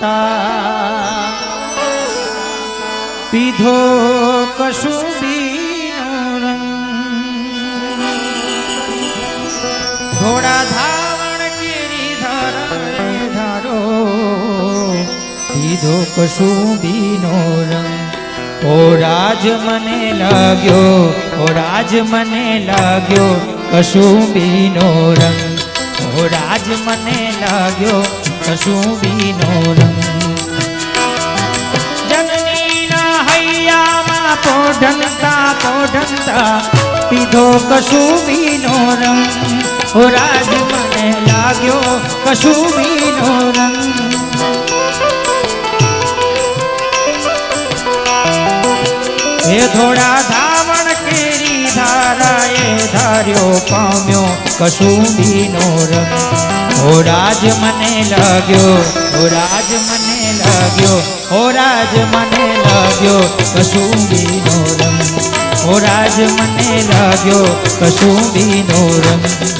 ઢળતા પીધો કશુંબીનો રંગ ઘોડા ધાવણ કેરી ધારો પીધો કશુંબીનો રંગ ઓ રાજ મને લાગ્યો ઓ રાજ મને લાગ્યો કશુંબીનો રંગ ઓ રાજ મને લાગ્યો કશુંબીનો રંગ જનનીના હૈયામાં પોઢંતા પીધો કશુંબીનો રંગ ઓ રાજ મને લાગ્યો કશુંબીનો રંગ એ ધોળા ધાવણ કેરી ધારાએ ધાર્યો પામ્યો કશુંબીનો રંગ ઓ રાજ મને લાગ્યો ઓ રાજ મને લાગ્યો ઓ રાજ મને લાગ્યો કશુંબીનો રંગ ઓ રાજ મને લાગ્યો કશુંબીનો રંગ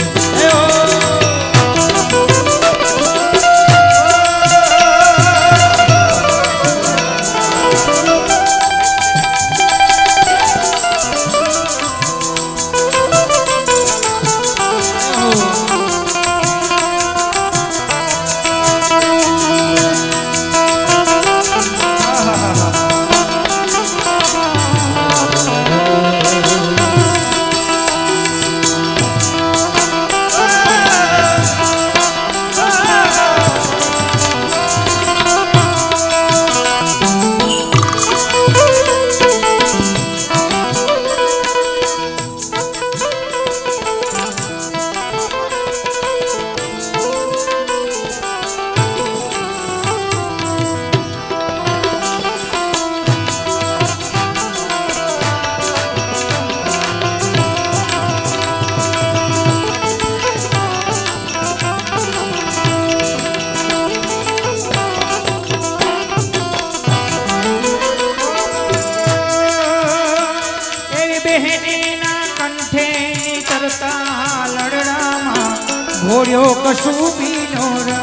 ઘોડ્યો કશુંબીનો રંગ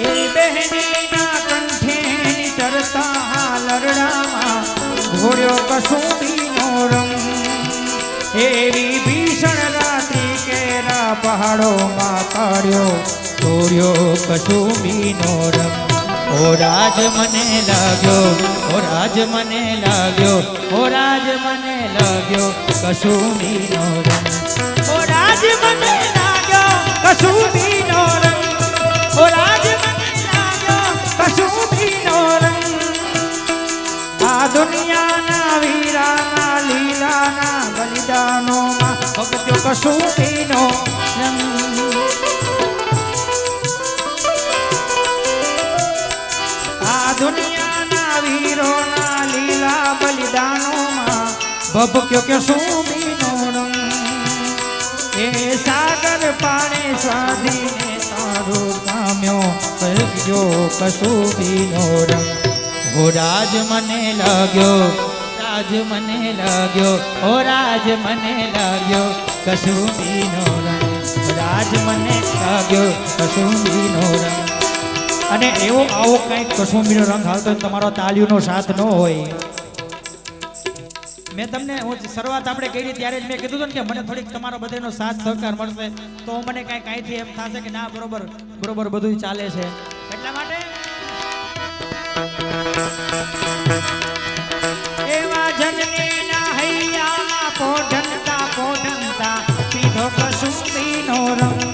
એ બહેનીના કંઠે તરતા લરડામાં ઘોડ્યો કશુંબીનો રંગ એવી ભીષણ રાત્રિ કેરા પહાડોમાં કાઢ્યો ઘોડ્યો કશુંબીનો રંગ ઓ રાજ મને લાગ્યો ઓ રાજ મને લાગ્યો ઓ રાજ મને લાગ્યો કશુંબીનો રંગ ઓ રાજ મને લાગ્યો કશુંબીનો રંગ ઓ રાજ મને લાગ્યો કશુંબીનો રંગ આ દુનિયાના વીરાના લીલાના બલિદાનોમાં ભગત્યો કશુંબીનો રંગ દુનિયાના વીરોના લીલા બલિદાનોમાં ભભક્યો કશુંબીનો રંગ એ સાગર પાણે સ્વાધીને તારો પામ્યો કયો કશુંબીનો રંગ ઓ રાજ મને લાગ્યો રાજ મને લાગ્યો ઓ રાજ મને લાગ્યો કશુંબીનો રંગ રાજ મને લાગ્યો કશુંબીનો રંગ અને એવો આવો કંઈક કશુંબીનો રંગ હાલતો તમારો તાલીઓનો સાથ ન હોય. મેં તમને શરૂઆત આપણે કરી ત્યારે જ મેં કીધું હતું ને કે મને થોડીક તમારો બધાનો સાથ સહકાર મળશે તો મને કાંઈક અહીંથી એમ થશે કે ના બરોબર બધું ચાલે છે એટલા માટે એવા જનનીના હૈયામાં પોઢંતા પીધો કશુંબીનો રંગ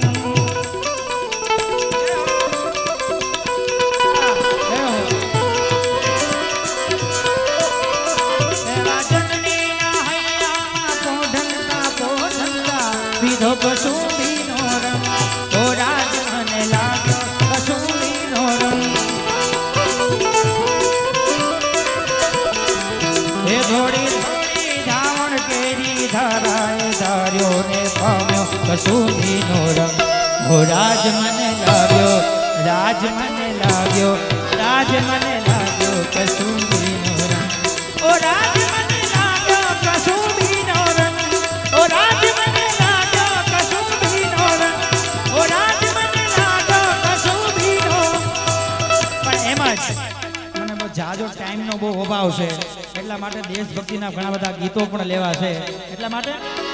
કશુંબીનો રંગ ઓ રાજ મને લાગ્યો કશુંબીનો રંગ એ ઘોડી ધાવણ કેરી ધારાએ ધાર્યો ને પામ્યો કશુંબીનો રંગ ઓ રાજ મને લાગ્યો રાજ મને લાગ્યો રાજ મને લાગ્યો કશુંબીનો રંગ ઓ રાજ મને લાગ્યો કશુંબીનો રંગ ઓ રાજ મને લાગ્યો કશુંબીનો રંગ મને બહુ જાજો ટાઈમનો બહુ અભાવ છે એટલા માટે દેશભક્તિના ઘણા બધા ગીતો પણ લેવા છે એટલા માટે